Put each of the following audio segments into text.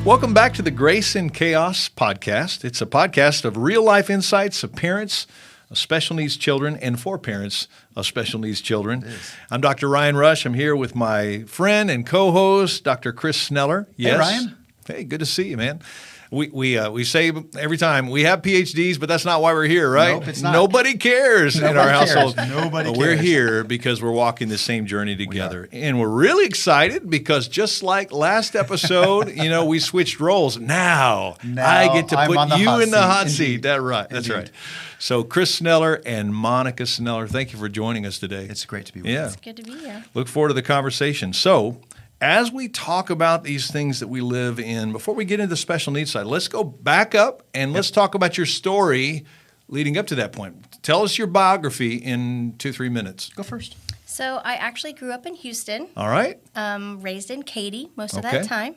Welcome back to the Grace and Chaos podcast. It's a podcast of real-life insights of parents of special needs children and for parents of special needs children. I'm Dr. Ryan Rush. I'm here with my friend and co-host, Dr. Chris Sneller. Yes. Hey, Ryan. Hey, good to see you, man. We say every time we have PhDs, but that's not why we're here, right? Nope, it's not. Nobody cares in our household. Nobody cares. We're here because we're walking the same journey together. And we're really excited because just like last episode, we switched roles. Now I get to put you in the hot seat. That's right. So Chris Sneller and Monica Sneller, thank you for joining us today. It's great to be with you. It's good to be here. Look forward to the conversation. So as we talk about these things that we live in, before we get into the special needs side, let's go back up and let's talk about your story leading up to that point. Tell us your biography in 2-3 minutes. Go first. So I actually grew up in Houston. All right. Raised in Katy most of that time.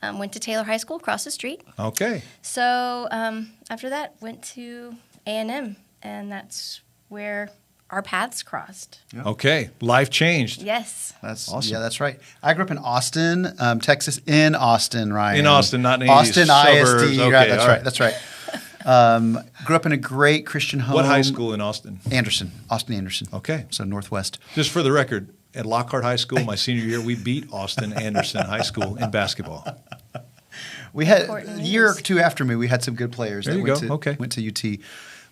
Went to Taylor High School across the street. Okay. So after that, went to A&M, and that's where our paths crossed. Yep. Okay. Life changed. Yes. That's awesome. Yeah, that's right. I grew up in Austin, Texas, in Austin, Ryan. In Austin, not in Austin suburbs. ISD. Okay, Right, all right. That's right. Grew up in a great Christian home. What high school in Austin? Austin Anderson. Okay. So Northwest. Just for the record, at Lockhart High School, my senior year, we beat Austin Anderson High School in basketball. We had Important a year or news. two after me. We had some good players There that you went go. to Okay. went to UT.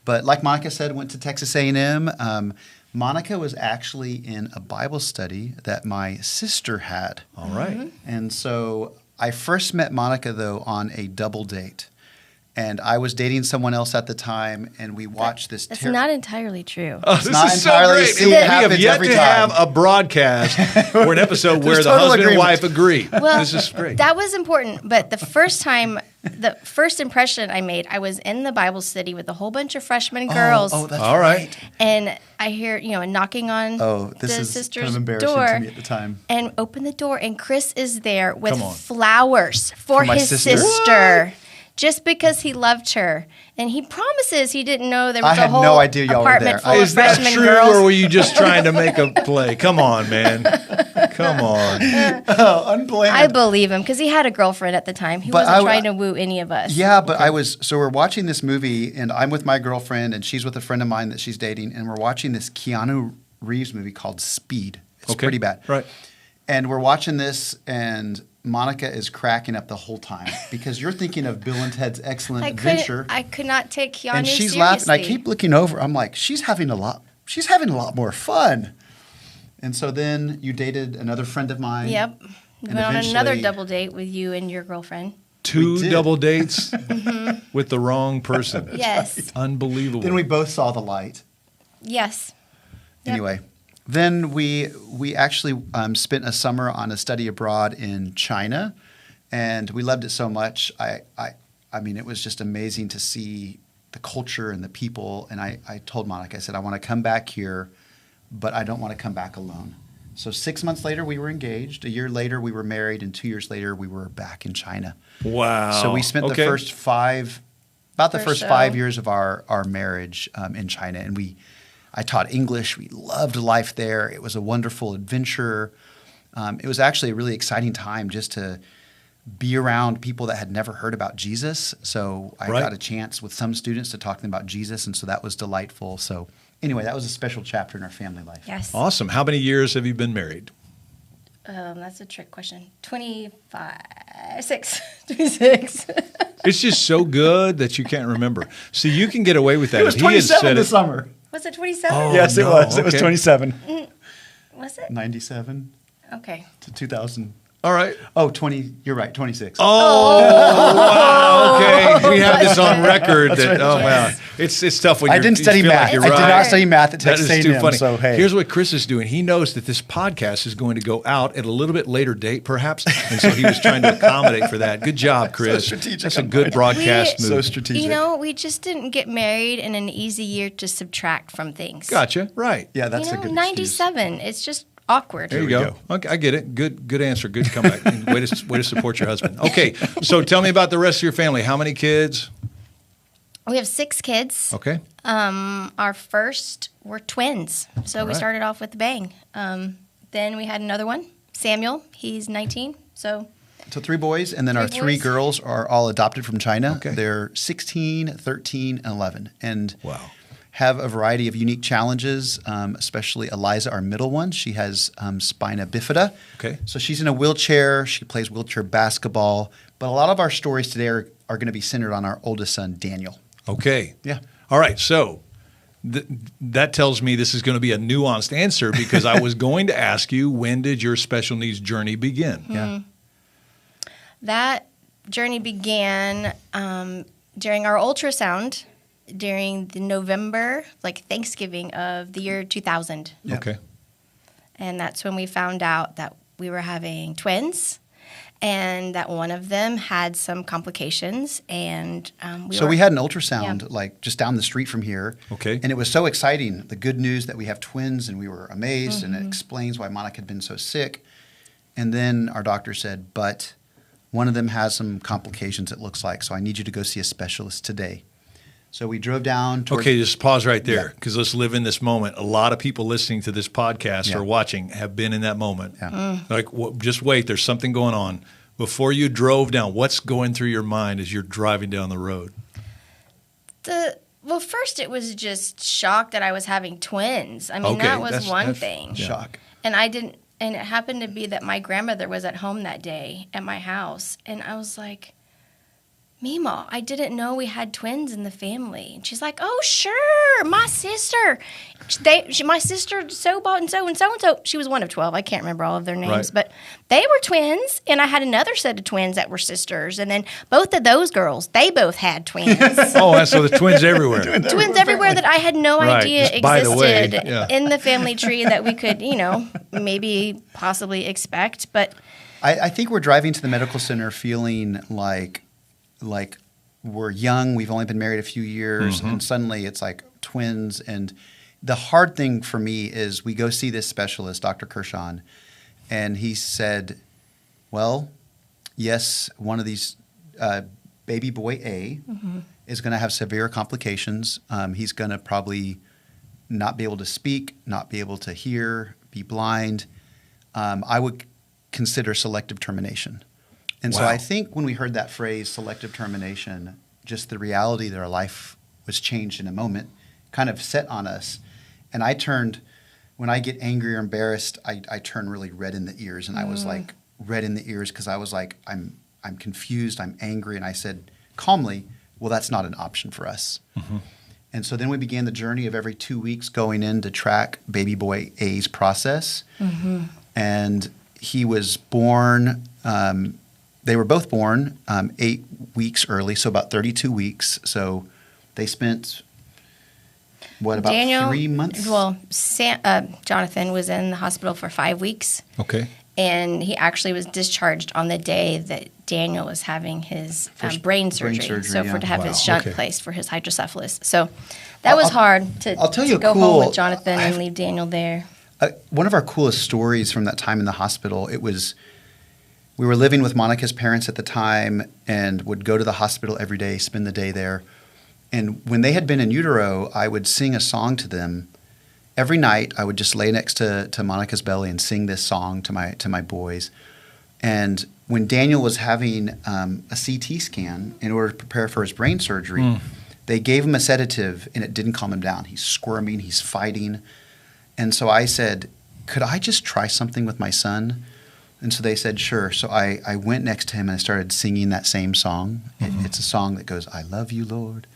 But like Monica said, went to Texas A&M. Monica was actually in a Bible study that my sister had. All right. Mm-hmm. And so I first met Monica, though, on a double date. And I was dating someone else at the time, and we watched this. That's not entirely true. Oh, this not is so entirely- great. see, We it have happens yet every to time. have a broadcast or an episode where There's the total husband and agreement. wife agree. Well, This is great. That was important, but the first impression I made, I was in the Bible study with a whole bunch of freshman girls, Oh, that's All right. and I hear, knocking on Oh, this the is sister's kind of embarrassing door, to me at the time. and open the door, and Chris is there with Come on. flowers for my his sister. sister. Just because he loved her. And he promises he didn't know there was I a had whole no idea y'all were apartment there. full of Is that freshman true, girls. or were you just trying to make a play? Come on, man. Come on. Oh, unplanned. I believe him because he had a girlfriend at the time. He But wasn't I- trying to woo any of us. Yeah, but so we're watching this movie, and I'm with my girlfriend, and she's with a friend of mine that she's dating, and we're watching this Keanu Reeves movie called Speed. It's Okay. pretty bad. Right. And we're watching this, and Monica is cracking up the whole time because you're thinking of Bill and Ted's Excellent Adventure. I could not take Keanu and she's seriously. laughing. I keep looking over. I'm like, she's having a lot more fun. And so then you dated another friend of mine. Yep. And Went on another eventually- double date with you and your girlfriend. Two did. double dates with the wrong person. Yes. Unbelievable. Then we both saw the light. Yes. Yep. Anyway, then we actually spent a summer on a study abroad in China, and we loved it so much. I mean, it was just amazing to see the culture and the people. And I told Monica, I said, I want to come back here, but I don't want to come back alone. So 6 months later, we were engaged. A year later, we were married, and 2 years later, we were back in China. Wow. So we spent the first 5 years of our marriage in China, and I taught English. We loved life there. It was a wonderful adventure. It was actually a really exciting time just to be around people that had never heard about Jesus. So I got a chance with some students to talk to them about Jesus, and so that was delightful. So anyway, that was a special chapter in our family life. Yes. Awesome. How many years have you been married? That's a trick question. 26. It's just so good that you can't remember. See, you can get away with that. It was If he had 27 said this it- summer. Was it 27? Oh, Yes, it no. was. It was Okay. 27. Was it? 97 Okay. to 2000. All right. Oh, 20. You're right, 26. Oh, wow. Okay. We have this on record. That's That, right. oh, wow. It's tough when I you're didn't study you feel math. like you're I did right. not study math at That Texas is too A&M, funny. so hey. Here's what Chris is doing. He knows that this podcast is going to go out at a little bit later date, perhaps, and so he was trying to accommodate for that. Good job, Chris. strategic That's a on good mine. broadcast So move. strategic. We just didn't get married in an easy year to subtract from things. Gotcha. Right. Yeah, that's a good excuse. 97. It's just awkward. There you we go. Okay, I get it. Good answer. Good comeback. way to support your husband. Okay, so tell me about the rest of your family. How many kids? We have 6 kids. Okay. Our first were twins, so we right. started off with a bang. Then we had another one, Samuel. He's 19, so So 3 boys, and then our 3 boys. girls are all adopted from China. Okay. They're 16, 13, and 11. And Wow. have a variety of unique challenges, especially Eliza, our middle one. She has spina bifida. Okay. So she's in a wheelchair. She plays wheelchair basketball. But a lot of our stories today are going to be centered on our oldest son, Daniel. Okay. Yeah. All right. So that tells me this is going to be a nuanced answer because I was going to ask you, when did your special needs journey begin? Yeah. That journey began during our ultrasound during the November, Thanksgiving of the year 2000. Yeah. Okay. And that's when we found out that we were having twins and that one of them had some complications. And we had an ultrasound just down the street from here. Okay. And it was so exciting, the good news that we have twins, and we were amazed, and it explains why Monica had been so sick. And then our doctor said, but one of them has some complications, it looks like, so I need you to go see a specialist today. So we drove down. Okay, just pause right there because let's live in this moment. A lot of people listening to this podcast or watching have been in that moment. Yeah. Just wait, there's something going on. Before you drove down, what's going through your mind as you're driving down the road? Well, first it was just shock that I was having twins. I mean, that was one thing. Shock. And and it happened to be that my grandmother was at home that day at my house. And I was like, Mima, I didn't know we had twins in the family. And she's like, oh, sure, my sister. My sister so-bought and so. She was one of 12. I can't remember all of their names. Right. But they were twins, and I had another set of twins that were sisters. And then both of those girls, they both had twins. Oh, so the twins everywhere. Twins everywhere that I had no idea just by the way, existed in the family tree that we could, maybe possibly expect. But I think we're driving to the medical center feeling like we're young, we've only been married a few years, and suddenly it's like twins. And the hard thing for me is we go see this specialist, Dr. Kershaw, and he said, well, yes, one of these baby boy A is going to have severe complications. He's going to probably not be able to speak, not be able to hear, be blind. I would consider selective termination. And so I think when we heard that phrase, selective termination, just the reality that our life was changed in a moment kind of set on us. And when I get angry or embarrassed, I turn really red in the ears. And I was like red in the ears because I was like, I'm confused, I'm angry. And I said calmly, well, that's not an option for us. And so then we began the journey of every 2 weeks going in to track baby boy A's process. And he was born... they were both born 8 weeks early, so about 32 weeks. So they spent, about Daniel, 3 months? Well, Jonathan was in the hospital for 5 weeks. Okay. And he actually was discharged on the day that Daniel was having his brain surgery. So to have his shunt placed for his hydrocephalus. So that was hard to go home with Jonathan and leave Daniel there. One of our coolest stories from that time in the hospital, we were living with Monica's parents at the time and would go to the hospital every day, spend the day there. And when they had been in utero, I would sing a song to them. Every night, I would just lay next to Monica's belly and sing this song to my boys. And when Daniel was having a CT scan in order to prepare for his brain surgery, they gave him a sedative, and it didn't calm him down. He's squirming, he's fighting. And so I said, could I just try something with my son? And so they said, sure. So I went next to him and I started singing that same song. It's a song that goes, I love you, Lord.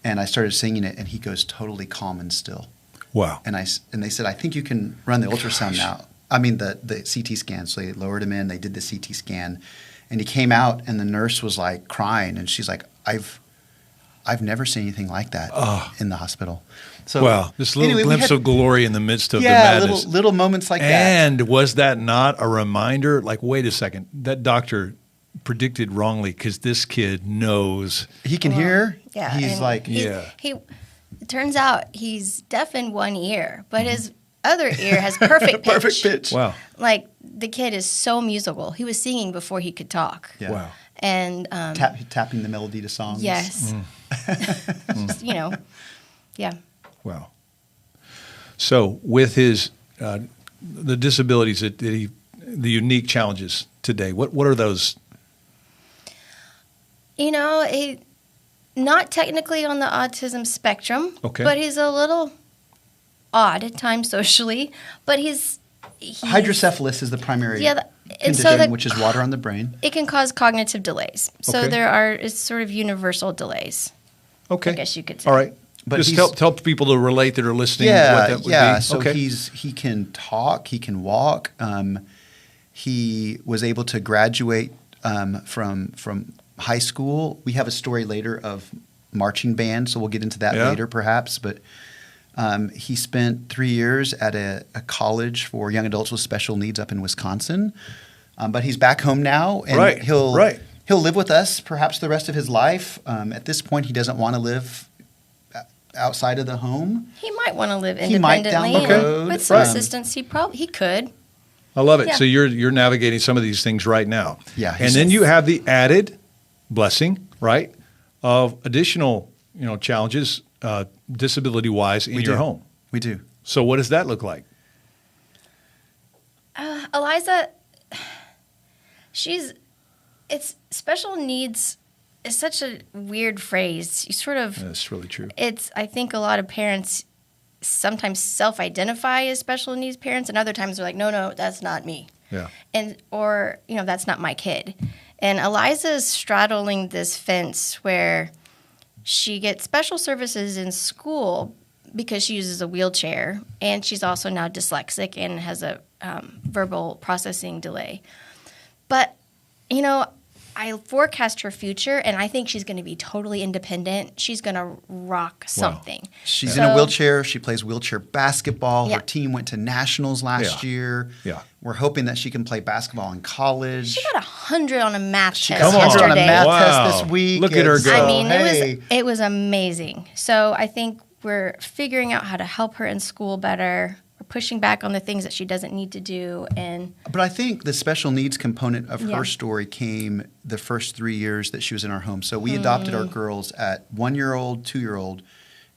And I started singing it, and he goes totally calm and still. Wow. And they said, I think you can run the ultrasound now. I mean, the CT scan. So they lowered him in. They did the CT scan. And he came out, and the nurse was like crying. And she's like, I've never seen anything like that in the hospital. So, wow, this little glimpse of glory in the midst of the madness. Little moments like that. And was that not a reminder? Like, wait a second, that doctor predicted wrongly because this kid knows. He can hear. Yeah. He's like, It turns out he's deaf in one ear, but his other ear has perfect pitch. Perfect pitch. Wow. Like, the kid is so musical. He was singing before he could talk. Yeah. Wow. And tapping the melody to songs. Yes. Just, yeah. Wow. So with his the disabilities the unique challenges today, what are those Not technically on the autism spectrum, Okay. but he's a little odd at times socially. But he's hydrocephalus is the primary and condition, which is water on the brain. It can cause cognitive delays. So Okay. it's sort of universal delays. Okay. I guess you could say. All right. But just tell people to relate that are listening what that would be. So Okay. he can talk, he can walk. He was able to graduate from high school. We have a story later of marching band, so we'll get into that later perhaps. But he spent 3 years at a college for young adults with special needs up in Wisconsin. But he's back home now, and he'll live with us perhaps the rest of his life. At this point, he doesn't want to live outside of the home. He might want to live He might independently. down the road. With some assistance, he could. I love it. Yeah. So you're navigating some of these things right now. Yeah. And then you have the added blessing, right, of additional, challenges, disability-wise in your home. We do. So what does that look like? Eliza, it's special needs is such a weird phrase. You sort of, That's really true. I think a lot of parents sometimes self-identify as special needs parents, and other times they're like, no, that's not me. Yeah. Or that's not my kid. And Eliza is straddling this fence where she gets special services in school because she uses a wheelchair, and she's also now dyslexic and has a verbal processing delay. But, I forecast her future, and I think she's going to be totally independent. She's going to rock something. Wow. She's in a wheelchair. She plays wheelchair basketball. Yeah. Her team went to nationals last year. Yeah. We're hoping that she can play basketball in college. She got 100 on a math test She got 100 yesterday. on a math Wow. test this week. Look at her go. I mean, hey. it was amazing. So I think we're figuring out how to help her in school better. We're pushing back on the things that she doesn't need to do. But I think the special needs component of Yeah. her story came the first 3 years that she was in our home. So we adopted our girls at 1-year-old, 2-year-old,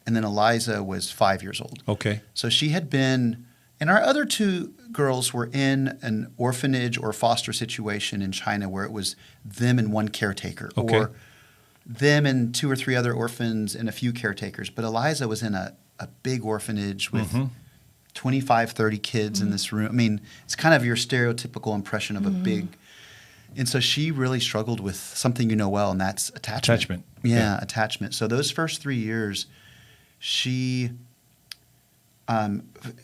and then Eliza was 5 years old. Okay. So she had been, and our other 2 girls were in an orphanage or foster situation in China where it was them and one caretaker, or them and 2 or 3 other orphans and a few caretakers. But Eliza was in a big orphanage with 25, 30 kids in this room. I mean, it's kind of your stereotypical impression of a big. And so she really struggled with something you know well, and that's attachment. Yeah, attachment. So those first 3 years,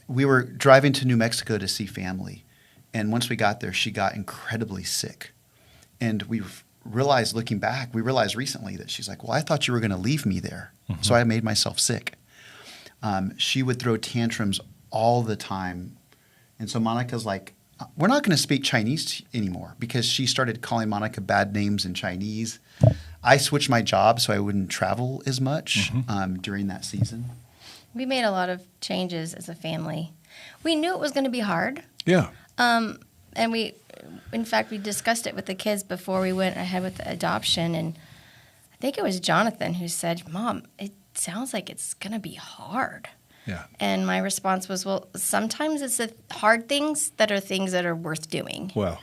we were driving to New Mexico to see family. And once we got there, she got incredibly sick. And we realized, looking back, we realized recently that she's like, well, I thought you were going to leave me there. So I made myself sick. She would throw tantrums all the time. And so Monica's like, we're not going to speak Chinese anymore, because she started calling Monica bad names in Chinese. I switched my job so I wouldn't travel as much during that season. We made a lot of changes as a family. We knew it was going to be hard. Yeah. And in fact, we discussed it with the kids before we went ahead with the adoption. And I think it was Jonathan who said, Mom, it sounds like it's going to be hard. Yeah. And my response was, well, sometimes it's the hard things that are worth doing. Wow.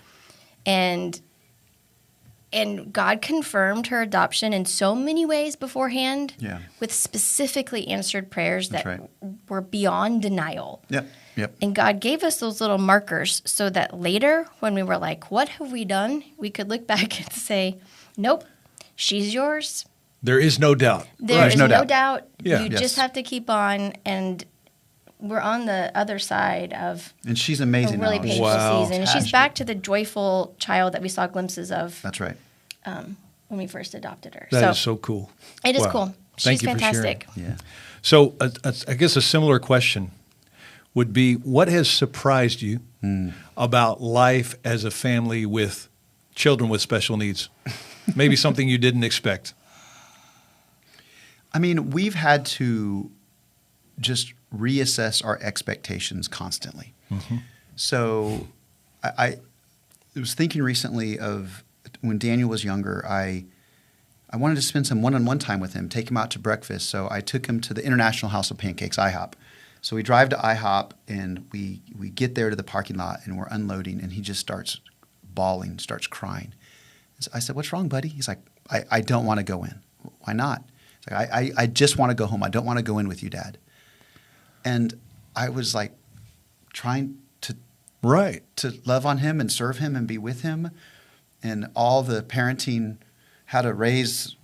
And God confirmed her adoption in so many ways beforehand, with specifically answered prayers that were beyond denial. Yep. And God gave us those little markers so that later, when we were like, what have we done? We could look back and say, nope, she's yours. There is no doubt. There's no doubt. Yeah. You just have to keep on, and we're on the other side of And she's amazing a really now. painful Wow. season. And she's back to the joyful child that we saw glimpses of That's right. when we first adopted her. That is so cool. It is Wow. cool. Thank She's you for fantastic. Yeah. So I guess a similar question would be, what has surprised you about life as a family with children with special needs? Maybe something you didn't expect. I mean, we've had to just reassess our expectations constantly. So I was thinking recently of when Daniel was younger, I wanted to spend some one-on-one time with him, take him out to breakfast. So I took him to the International House of Pancakes, IHOP. So we drive to IHOP, and we get there to the parking lot, and we're unloading, and he just starts bawling, starts crying. So I said, "What's wrong, buddy?" He's like, I don't want to go in. Why not? It's like, I just want to go home. I don't want to go in with you, Dad. And I was like trying to love on him and serve him and be with him, and all the parenting, how to raise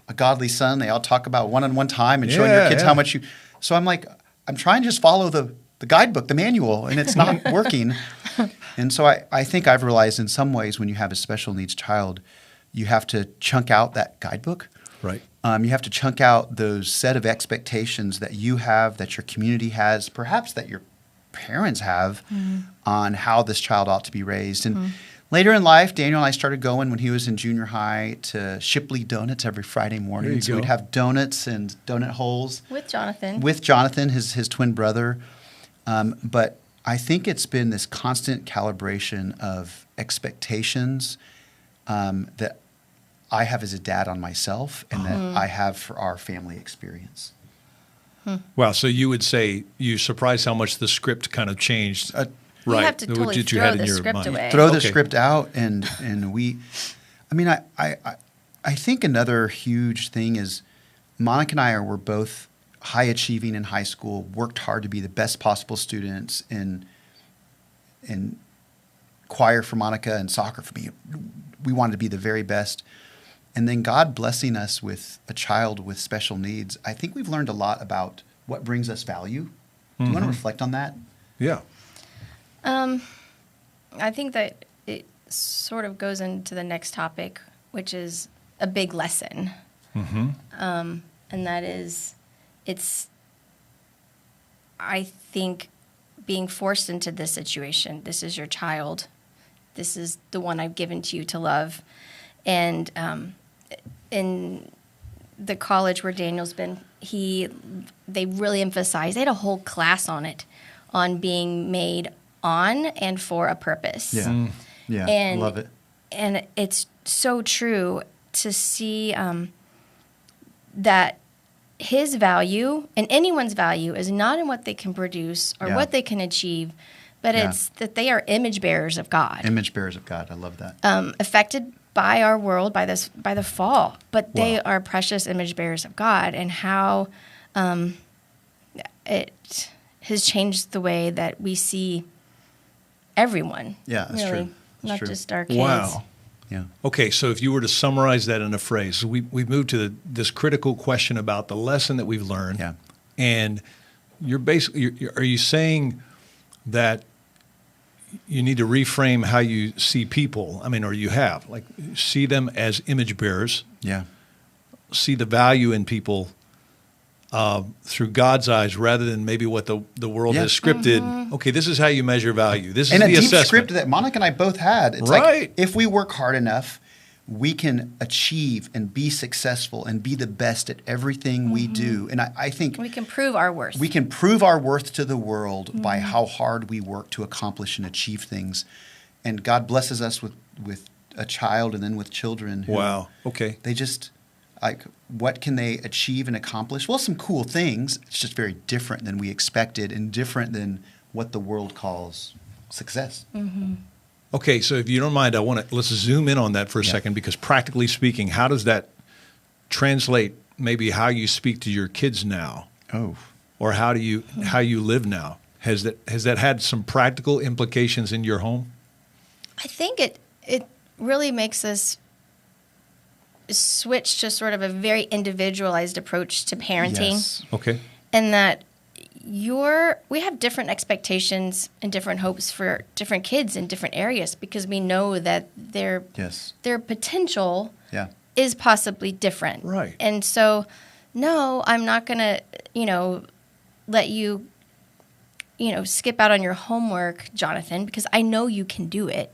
a godly son. They all talk about one-on-one time and showing your kids how much you. So I'm like, I'm trying to just follow the guidebook, the manual, and it's not working. And so I think I've realized in some ways when you have a special needs child, you have to chunk out that guidebook. Right. You have to chunk out those set of expectations that you have, that your community has, perhaps that your parents have on how this child ought to be raised. And later in life, Daniel and I started going when he was in junior high to Shipley Donuts every Friday morning. So we'd have donuts and donut holes. With Jonathan. With Jonathan, his twin brother. But I think it's been this constant calibration of expectations that I have as a dad on myself and that I have for our family experience. Wow. So you would say you surprised how much the script kind of changed. Right. You have to totally throw the script away. Throw the script out, and we. I mean, I think another huge thing is Monica and I were both high achieving in high school, worked hard to be the best possible students in choir for Monica and soccer for me. We wanted to be the very best. And then God blessing us with a child with special needs, I think we've learned a lot about what brings us value. Do you want to reflect on that? Yeah. I think that it sort of goes into the next topic, which is a big lesson. And that is, I think, being forced into this situation. This is your child. This is the one I've given to you to love. And in the college where Daniel's been, they really emphasized, they had a whole class on it, on being made on and for a purpose. Yeah, I love it. And it's so true to see that his value and anyone's value is not in what they can produce or what they can achieve, but it's that they are image bearers of God. Image bearers of God. I love that. Affected by our world, by the fall, but they are precious image bearers of God, and how it has changed the way that we see everyone. Yeah, that's really, true. Not just our kids. Wow. Yeah. Okay, so if you were to summarize that in a phrase, we've moved to this critical question about the lesson that we've learned. Yeah. And are you saying that you need to reframe how you see people? I mean, or you have, like, see them as image bearers. Yeah. See the value in people through God's eyes rather than maybe what the world has scripted. Okay, this is how you measure value. This is the assessment. And a deep script that Monica and I both had. It's like, if we work hard enough, we can achieve and be successful and be the best at everything we do. And I think we can prove our worth. We can prove our worth to the world by how hard we work to accomplish and achieve things. And God blesses us with a child and then with children who they just, like, what can they achieve and accomplish? Well, some cool things. It's just very different than we expected and different than what the world calls success. Okay, so if you don't mind, let's zoom in on that for a second, because practically speaking, how does that translate maybe how you speak to your kids now? Oh. Or how you live now? Has that had some practical implications in your home? I think it really makes us switch to sort of a very individualized approach to parenting. Yes. Okay. And that we have different expectations and different hopes for different kids in different areas, because we know that their potential is possibly different. Right. And so, no, I'm not going to, let you, skip out on your homework, Jonathan, because I know you can do it.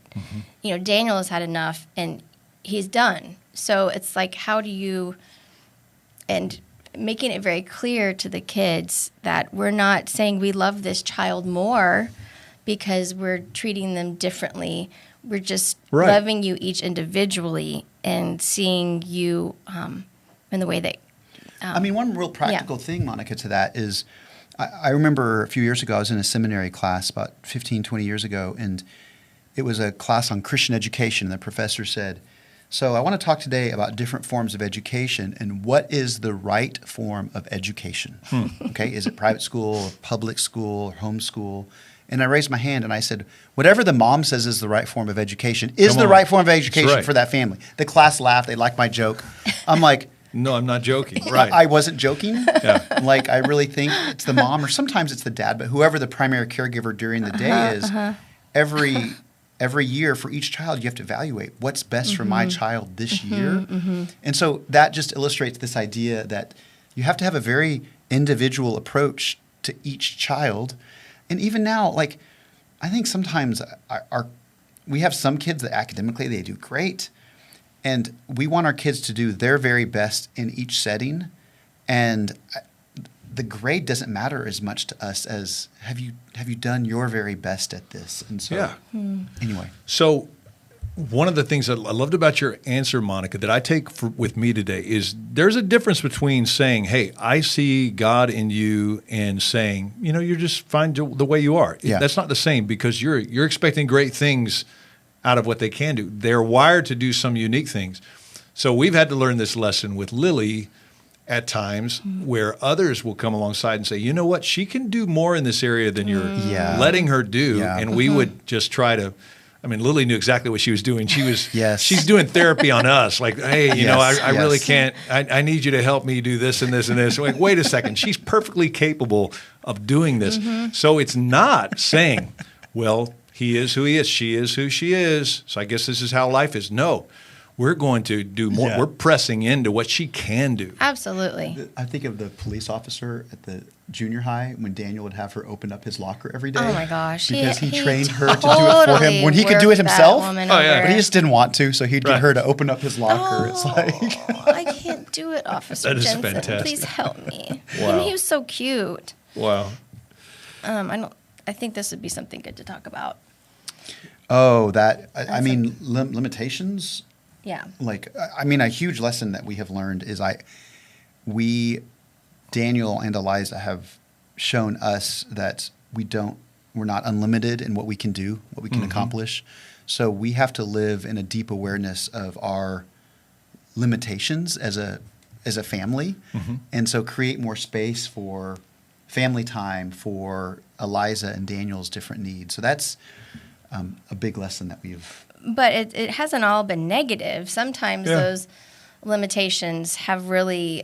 Daniel has had enough and he's done. So it's like, how do you, and making it very clear to the kids that we're not saying we love this child more because we're treating them differently. We're just loving you each individually and seeing you in the way that... I mean, one real practical thing, Monica, to that is, I remember a few years ago, I was in a seminary class about 15, 20 years ago, and it was a class on Christian education, and the professor said, So I want to talk today about different forms of education and what is the right form of education. Okay, is it private school, or public school, or homeschool? And I raised my hand and I said, whatever the mom says is the right form of education is the right form of education for that family. The class laughed. They liked my joke. I'm like, no, I'm not joking. Right. I wasn't joking. Yeah. Like, I really think it's the mom or sometimes it's the dad, but whoever the primary caregiver during the day is, every year for each child, you have to evaluate what's best for my child this year. And so that just illustrates this idea that you have to have a very individual approach to each child. And even now, like, I think sometimes we have some kids that academically they do great. And we want our kids to do their very best in each setting. And the grade doesn't matter as much to us as have you done your very best at this? And so, anyway. So one of the things that I loved about your answer, Monica, that I take with me today is there's a difference between saying, hey, I see God in you, and saying, you're just fine the way you are. Yeah. That's not the same, because you're expecting great things out of what they can do. They're wired to do some unique things. So we've had to learn this lesson with Lily at times, where others will come alongside and say, you know what, she can do more in this area than you're letting her do. Yeah. And we would just try to, Lily knew exactly what she was doing. She's doing therapy on us. Like, hey, I really can't, I need you to help me do this and this and this. Like, wait a second, she's perfectly capable of doing this. So it's not saying, well, he is who he is, she is who she is, so I guess this is how life is. No, we're going to do more. We're pressing into what she can do. Absolutely. I think of the police officer at the junior high when Daniel would have her open up his locker every day. Oh my gosh. Because he trained her to do it for him when he could do it himself. But he just didn't want to, so he'd get her to open up his locker. It's like I can't do it, Officer Jensen. Fantastic. Please help me. Wow. And he was so cute. Wow. I think this would be something good to talk about. Oh, limitations. Yeah. Like, a huge lesson that we have learned is Daniel and Eliza have shown us that we're not unlimited in what we can do, what we can accomplish. So we have to live in a deep awareness of our limitations as a family. And so create more space for family time, for Eliza and Daniel's different needs. So that's a big lesson that we've... But it hasn't all been negative. Sometimes those limitations have really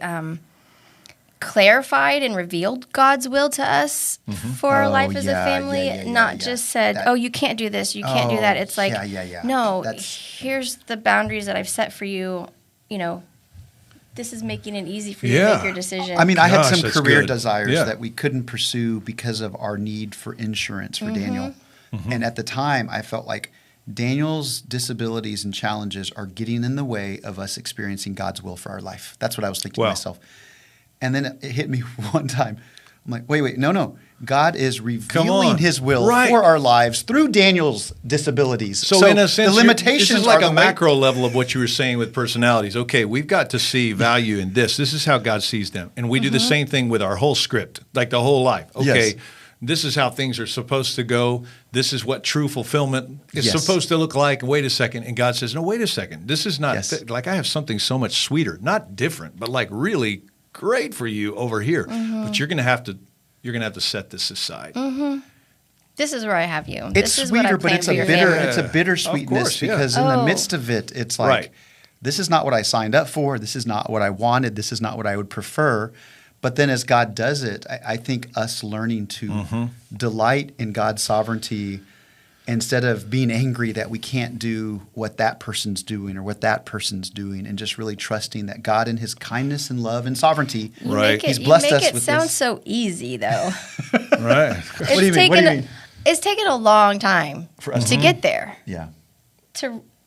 clarified and revealed God's will to us for our life as a family. Not just said, you can't do this, you can't do that. It's like, no, here's the boundaries that I've set for you. This is making it easy for you to make your decision. I had some career desires that we couldn't pursue because of our need for insurance for Daniel. And at the time, I felt like Daniel's disabilities and challenges are getting in the way of us experiencing God's will for our life. That's what I was thinking to myself. And then it hit me one time. I'm like, wait, no. God is revealing his will for our lives through Daniel's disabilities. So in a sense, the limitations this is like a macro level of what you were saying with personalities. Okay, we've got to see value in this. This is how God sees them. And we do the same thing with our whole script, like the whole life. Okay, this is how things are supposed to go. This is what true fulfillment is supposed to look like. Wait a second. And God says, no, wait a second. This is not like I have something so much sweeter, not different, but like really great for you over here. But you're going to have to set this aside. This is where I have you. It's sweeter, but it's a bitter sweetness because in the midst of it, it's like, this is not what I signed up for. This is not what I wanted. This is not what I would prefer. But then as God does it, I think us learning to delight in God's sovereignty instead of being angry that we can't do what that person's doing or what that person's doing, and just really trusting that God in his kindness and love and sovereignty, he's blessed us with this. You make it sound so easy, though. Right. What do you mean? It's taken a long time for us to get there. Yeah.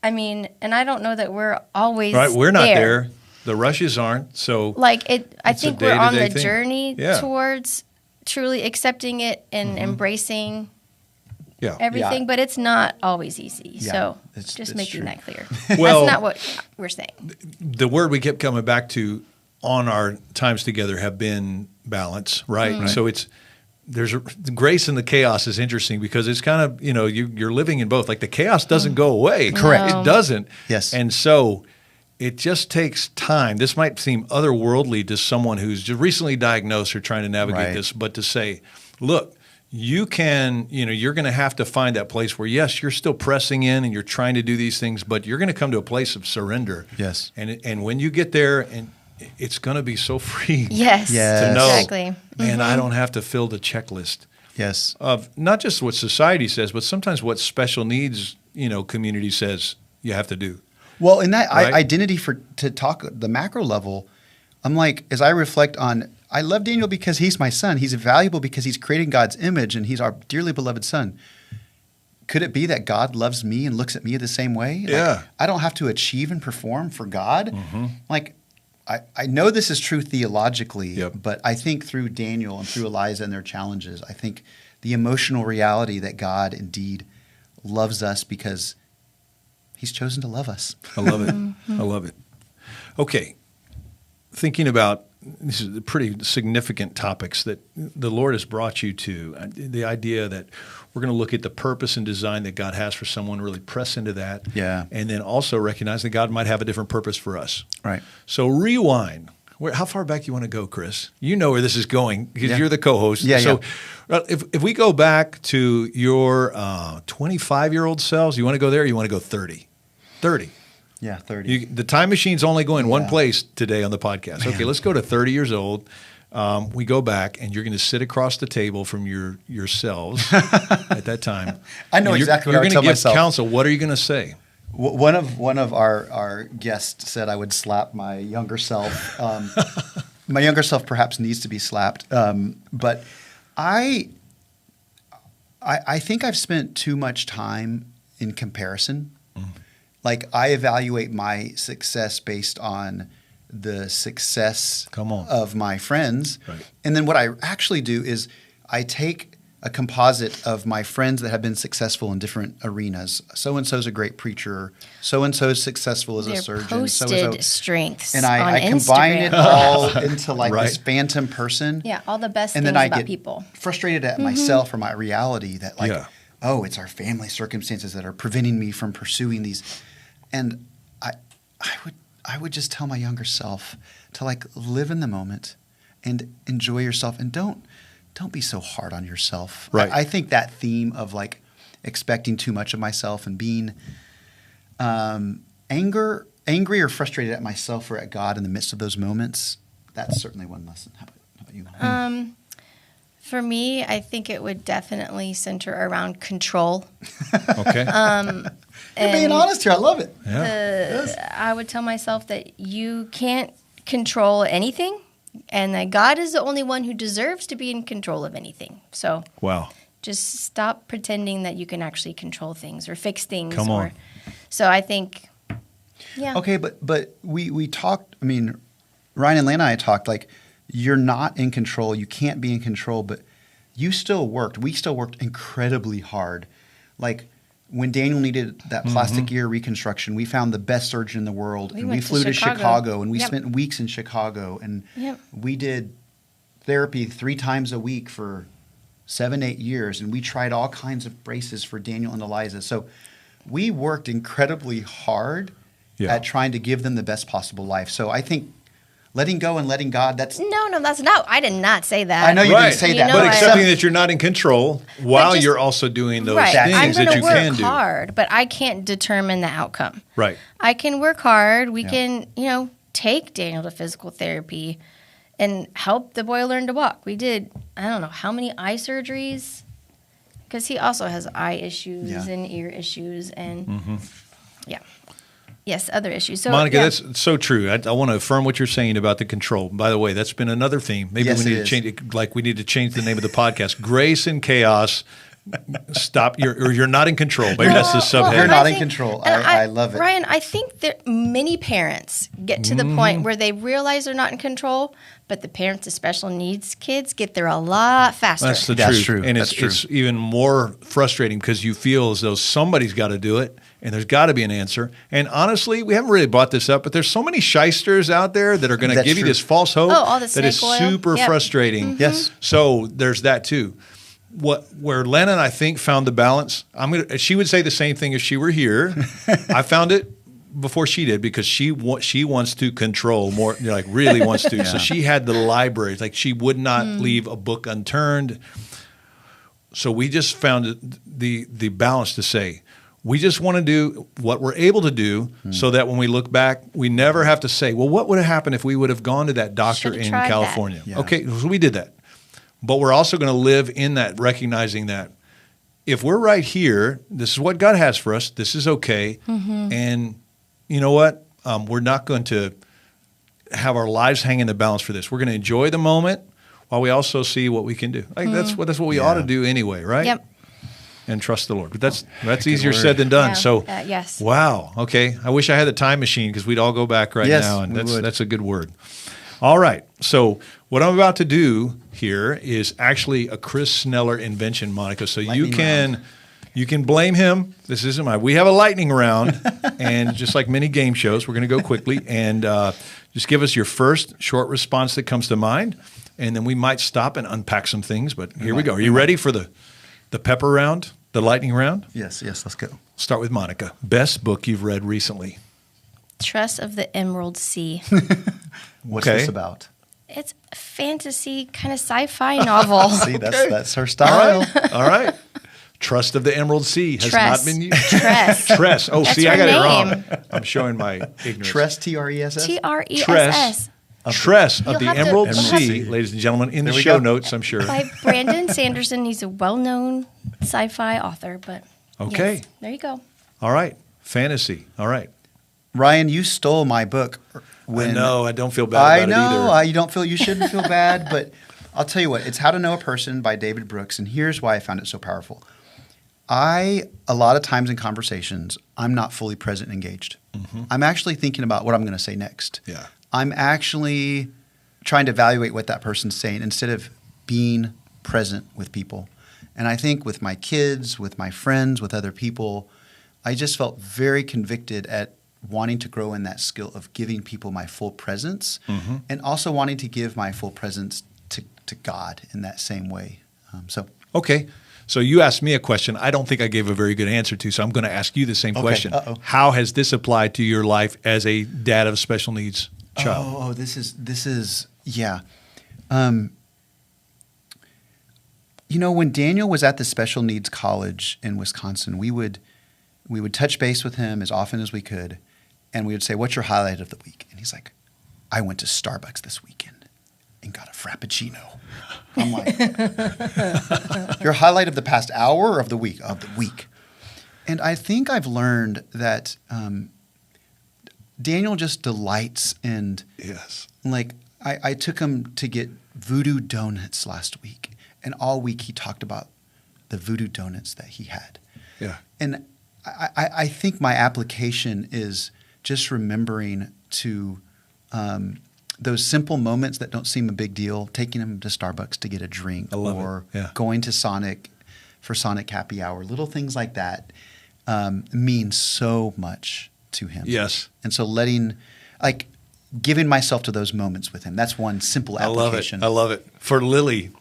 And I don't know that we're always we're not there. The rushes aren't. So I think we're on the journey towards truly accepting it and embracing everything, but it's not always easy. So just making that clear. Well, that's not what we're saying. The word we kept coming back to on our times together have been balance, right? So the grace in the chaos is interesting because it's kind of, you're living in both. Like the chaos doesn't go away. Correct. It doesn't. Yes. And so it just takes time. This might seem otherworldly to someone who's just recently diagnosed or trying to navigate this, but to say, look, you can, you're going to have to find that place where, yes, you're still pressing in and you're trying to do these things, but you're going to come to a place of surrender. Yes. And when you get there, and it's going to be so freeing. Yes. To know, exactly. Man, I don't have to fill the checklist. Yes. Of not just what society says, but sometimes what special needs, community says you have to do. Well, in that Right? identity to talk the macro level, I'm like, as I reflect on, I love Daniel because he's my son. He's valuable because he's creating God's image and he's our dearly beloved son. Could it be that God loves me and looks at me the same way? Yeah. I don't have to achieve and perform for God. Mm-hmm. Like, I know this is true theologically, Yep. but I think through Daniel and through Eliza and their challenges, I think the emotional reality that God indeed loves us because he's chosen to love us. I love it. I love it. Okay. Thinking about these are pretty significant topics that the Lord has brought you to. The idea that we're going to look at the purpose and design that God has for someone, really press into that. Yeah. And then also recognize that God might have a different purpose for us. Right. So rewind. How far back do you want to go, Chris? You know where this is going because you're the co-host. Yeah, so if we go back to your 25-year-old selves, you want to go there or you want to go 30? 30. Yeah, 30. The time machine's only going one place today on the podcast. Okay, let's go to 30 years old. We go back, and you're going to sit across the table from yourselves at that time. I know exactly what I would You're tell going to give myself. counsel. What are you going to say? One of our guests said I would slap my younger self. My younger self perhaps needs to be slapped, but I think I've spent too much time in comparison. Like I evaluate my success based on the success of my friends. Right. And then what I actually do is I take a composite of my friends that have been successful in different arenas. So-and-so's a great preacher. So-and-so's successful as a surgeon. Posted So-and-so. strengths And on I Instagram. combine it all into like Right. this phantom person. Yeah, all the best And things then I about get people. frustrated at myself or my reality that like, Yeah. oh, it's our family circumstances that are preventing me from pursuing these. And I would just tell my younger self to like live in the moment and enjoy yourself and don't be so hard on yourself. Right. I think that theme of like expecting too much of myself and being angry or frustrated at myself or at God in the midst of those moments, that's certainly one lesson. How about you? For me, I think it would definitely center around control. Okay. You're being honest here. I love it. I would tell myself that you can't control anything and that God is the only one who deserves to be in control of anything. So Wow. just stop pretending that you can actually control things or fix things. Come on. So I think, yeah. Okay, but we talked, I mean, Ryan and Lana and I talked, like, you're not in control, you can't be in control, but we still worked incredibly hard. Like, when Daniel needed that plastic ear reconstruction, we found the best surgeon in the world, and we went to flew to Chicago, and we Yep. spent weeks in Chicago, and Yep. we did therapy 3 times a week for 7-8 years, and we tried all kinds of braces for Daniel and Eliza. So we worked incredibly hard at trying to give them the best possible life. So I think letting go and letting God, that's... No, that's not. I did not say that. I know you didn't say that. But I- accepting that you're not in control while just- you're also doing those right. I'm things going that to you work can do. hard, but I can't determine the outcome. Right. I can work hard. We can, take Daniel to physical therapy and help the boy learn to walk. We did, I don't know how many eye surgeries, because he also has eye issues and ear issues and, yes, other issues. So, Monica, that's so true. I want to affirm what you're saying about the control. By the way, that's been another theme. Maybe Yes, we need it to is. change it, like we need to change the name of the podcast. Grace and chaos, stop. You're not in control. Maybe that's the subhead. You're not in control. I love it. Ryan, I think that many parents get to the point where they realize they're not in control, but the parents of special needs kids get there a lot faster. That's the truth. And it's even more frustrating because you feel as though somebody's got to do it and there's got to be an answer. And honestly, we haven't really brought this up, but there's so many shysters out there that are going to give you this false hope all the that is super frustrating. Yes. So there's that too. Where Len and I think found the balance, she would say the same thing if she were here. I found it before she did because she wants to control more, like really wants to. So she had the libraries, like she would not leave a book unturned. So we just found the balance to say, we just want to do what we're able to do so that when we look back, we never have to say, well, what would have happened if we would have gone to that doctor in California? Yeah. Okay, so we did that. But we're also going to live in that, recognizing that if we're right here, this is what God has for us. This is okay. And you know what? We're not going to have our lives hang in the balance for this. We're going to enjoy the moment while we also see what we can do. Like that's what we ought to do anyway, right? Yep. And trust the Lord. But that's easier said than done. Yeah. So, yes. Wow. Okay. I wish I had the time machine because we'd all go back right now. And that's a good word. All right. So what I'm about to do here is actually a Chris Sneller invention, Monica. So you can blame him. This isn't mine. We have a lightning round, and just like many game shows, we're going to go quickly and just give us your first short response that comes to mind, and then we might stop and unpack some things. But here we go. Are you ready for the pepper round, the lightning round? Yes. Let's go. Start with Monica. Best book you've read recently? Trust of the Emerald Sea. What's this about? It's a fantasy kind of sci-fi novel. See, that's her style. All right. Trust of the Emerald Sea has not been used. Tress. Oh, see, I got it wrong. I'm showing my ignorance. Tress, T-R-E-S-S? T-R-E-S-S. Tress of the Emerald Sea, ladies and gentlemen, in the show notes, I'm sure. By Brandon Sanderson. He's a well-known sci-fi author, but yes, there you go. All right. Fantasy. All right. Ryan, you stole my book. I know. I don't feel bad about it either. You shouldn't feel bad, but I'll tell you what. It's How to Know a Person by David Brooks, and here's why I found it so powerful. A lot of times in conversations, I'm not fully present and engaged. I'm actually thinking about what I'm going to say next. Yeah. I'm actually trying to evaluate what that person's saying instead of being present with people. And I think with my kids, with my friends, with other people, I just felt very convicted at wanting to grow in that skill of giving people my full presence and also wanting to give my full presence to God in that same way. Okay. So you asked me a question I don't think I gave a very good answer to, so I'm going to ask you the same question. How has this applied to your life as a dad of a special needs child? This is when Daniel was at the special needs college in Wisconsin, we would touch base with him as often as we could, and we would say, "What's your highlight of the week?" And he's like, "I went to Starbucks this weekend and got a Frappuccino." I'm like, "Your highlight of the past hour or of the week?" "Of the week." And I think I've learned that Daniel just delights in, like, I took him to get voodoo donuts last week, and all week he talked about the voodoo donuts that he had. Yeah. And I think my application is just remembering to those simple moments that don't seem a big deal, taking him to Starbucks to get a drink or going to Sonic for Sonic Happy Hour. Little things like that mean so much to him. Yes. And so giving myself to those moments with him, that's one simple application. I love it. For Lily,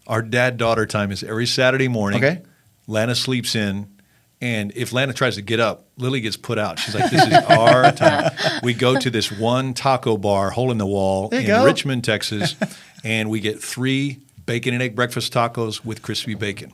our dad-daughter time is every Saturday morning. Okay. Lana sleeps in. And if Lana tries to get up, Lily gets put out. She's like, this is our time. We go to this one taco bar, hole in the wall in Richmond, Texas, and we get 3 bacon and egg breakfast tacos with crispy bacon.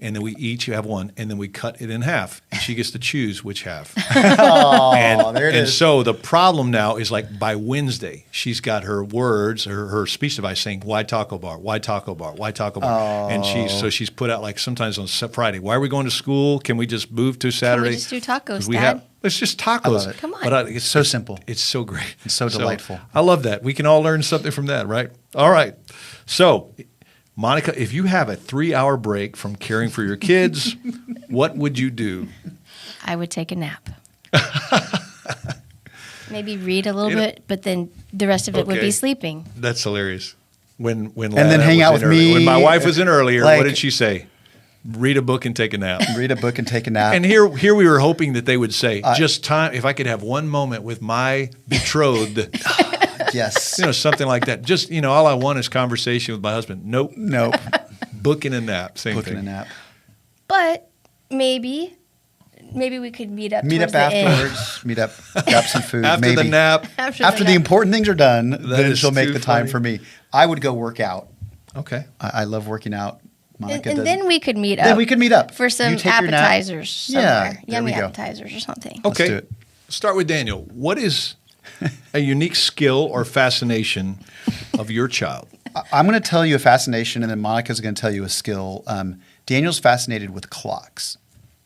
And then we each have one, and then we cut it in half. And she gets to choose which half. There it is. And so the problem now is, like, by Wednesday, she's got her words, her speech device saying, "Why taco bar? Why taco bar? Why taco bar?" And she's put out, like, sometimes on Friday, "Why are we going to school? Can we just move to Saturday? Can we just do tacos, Dad? It's just tacos." I love it. Come on. But it's so simple. It's so great. It's so delightful. I love that. We can all learn something from that, right? All right. So Monica, if you have a 3-hour break from caring for your kids, what would you do? I would take a nap. Maybe read a little bit, but then the rest of it would be sleeping. That's hilarious. When and then hang out with me. When my wife was in earlier, what did she say? Read a book and take a nap. Read a book and take a nap. And here we were hoping that they would say, just time, if I could have one moment with my betrothed. Yes. Something like that. Just, all I want is conversation with my husband. Nope. Book and a nap. Same thing. Book and a nap. But maybe we could meet up afterwards. Meet up, grab some food. After the nap. After the important things are done, then she'll make the time for me. I would go work out. Okay. I love working out. Monica and then we could meet up. Then we could meet up. For some appetizers somewhere. Yeah, Yummy appetizers or something. Okay. Let's do it. Start with Daniel. What is a unique skill or fascination of your child? I'm going to tell you a fascination, and then Monica's going to tell you a skill. Daniel's fascinated with clocks.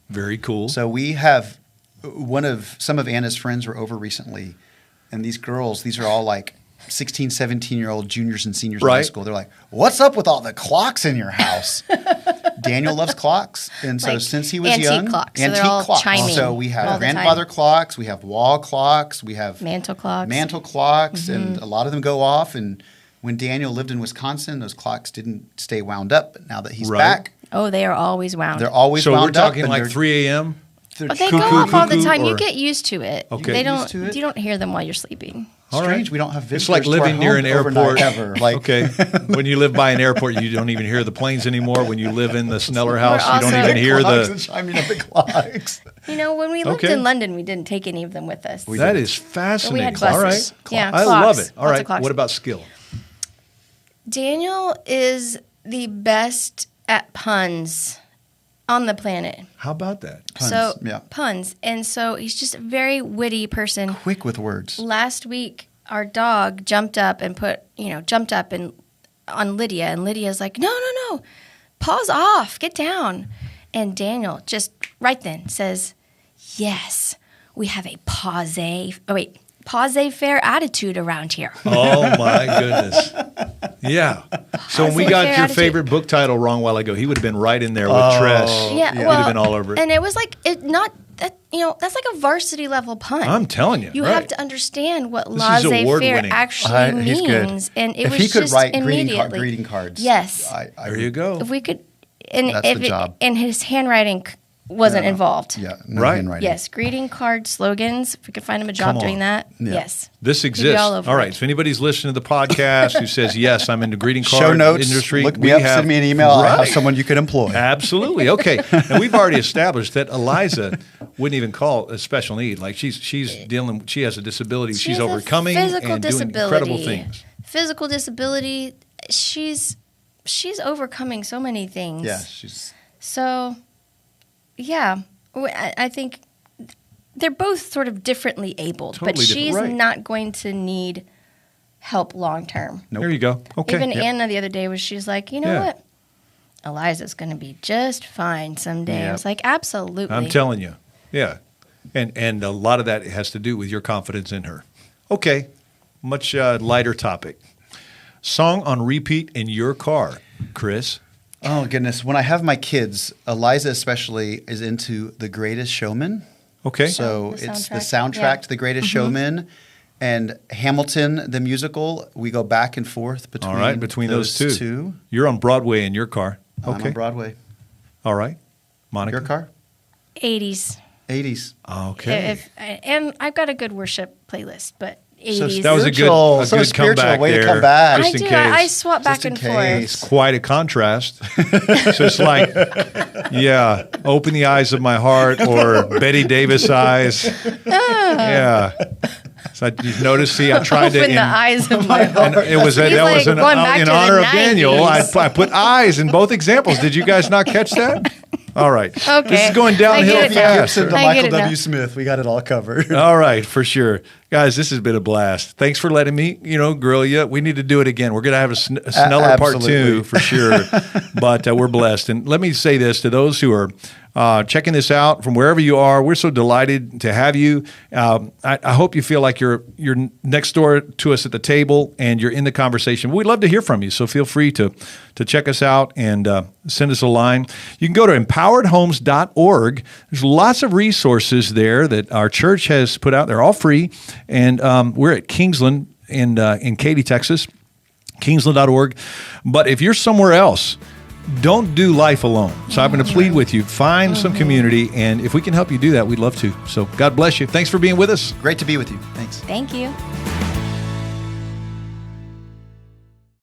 Very cool. So we have some of Anna's friends were over recently, and these girls, these are all like 16, 17-year-old juniors and seniors in high school. They're like, what's up with all the clocks in your house? Daniel loves clocks. And so since he was young, clocks. Antique clocks. Chiming so we have grandfather clocks, we have wall clocks, we have mantle clocks, mm-hmm. And a lot of them go off. And when Daniel lived in Wisconsin, those clocks didn't stay wound up. But now that he's back. Oh, they are always wound. They're always wound up. So we're talking like 3 a.m.? But they go off all the time. You get used to it. Okay. You don't hear them while you're sleeping. Strange. We don't have visitors. It's like living near an airport ever. Okay. When you live by an airport, you don't even hear the planes anymore. When you live in the Sneller house, you don't even hear the chiming of the clocks. When we lived in London, we didn't take any of them with us. That is fascinating. But we had buses. All right. Yeah, I love it. All right. What about skill? Daniel is the best at puns on the planet. How about that? Puns. And so he's just a very witty person. Quick with words. Last week, our dog jumped up on Lydia, and Lydia's like, no, pause off, get down. And Daniel just right then says, yes, we have a pausez-faire attitude around here. Oh, my goodness. Yeah. So when we got your favorite book title wrong a while ago, he would have been right in there with Tress. Yeah, he would have been all over it. And it was like, that's like a varsity level pun. I'm telling you. You have to understand what laissez-faire actually means. And it was just If he could write immediately. greeting cards. Yes. There you go. If we could, that's the job. And his handwriting wasn't involved. Yeah, handwriting. Yes, greeting card slogans. If we could find him a job doing that, yes. This exists. All right. If anybody's listening to the podcast who says, yes, I'm in the greeting card show notes, industry. Look me up, send me an email. I have someone you could employ. Absolutely. Okay. And we've already established that Eliza wouldn't even call a special need. Like she's dealing, she has a disability. She's overcoming and doing incredible things. Physical disability. She's overcoming so many things. Yeah. So... yeah, I think they're both sort of differently abled, but she's not going to need help long term. Nope. There you go. Okay. Even Anna the other day she's like, you know what? Eliza's going to be just fine someday. Yep. I was like, absolutely. I'm telling you. Yeah. And a lot of that has to do with your confidence in her. Okay. Much lighter topic. Song on repeat in your car, Chris. Oh, goodness. When I have my kids, Eliza especially is into The Greatest Showman. Okay. So it's the soundtrack to The Greatest Showman. And Hamilton, the musical, we go back and forth between those two. You're on Broadway in your car. Okay. I'm on Broadway. All right. Monica? Your car? 80s. Okay. And I've got a good worship playlist, but 80s. So that was a good comeback way there. To come back. I do. I swap back and forth. It's quite a contrast. So it's like, Open the Eyes of My Heart or Betty Davis Eyes. Yeah. So you notice, I tried Open the eyes of my heart. It was in honor of Daniel. I put eyes in both examples. Did you guys not catch that? All right. Okay. This is going downhill fast. Gibson to Michael W. Smith. We got it all covered. All right, for sure. Guys, this has been a blast. Thanks for letting me, grill you. We need to do it again. We're going to have a Sneller Part 2 for sure. But we're blessed. And let me say this to those who are checking this out from wherever you are. We're so delighted to have you. I hope you feel like you're next door to us at the table and you're in the conversation. We'd love to hear from you, so feel free to check us out and send us a line. You can go to empoweredhomes.org. There's lots of resources there that our church has put out. They're all free, and we're at Kingsland in Katy, Texas, kingsland.org. But if you're somewhere else, don't do life alone. So I'm going to plead with you, find some community, and if we can help you do that, we'd love to. So God bless you. Thanks for being with us. Great to be with you. Thanks. Thank you.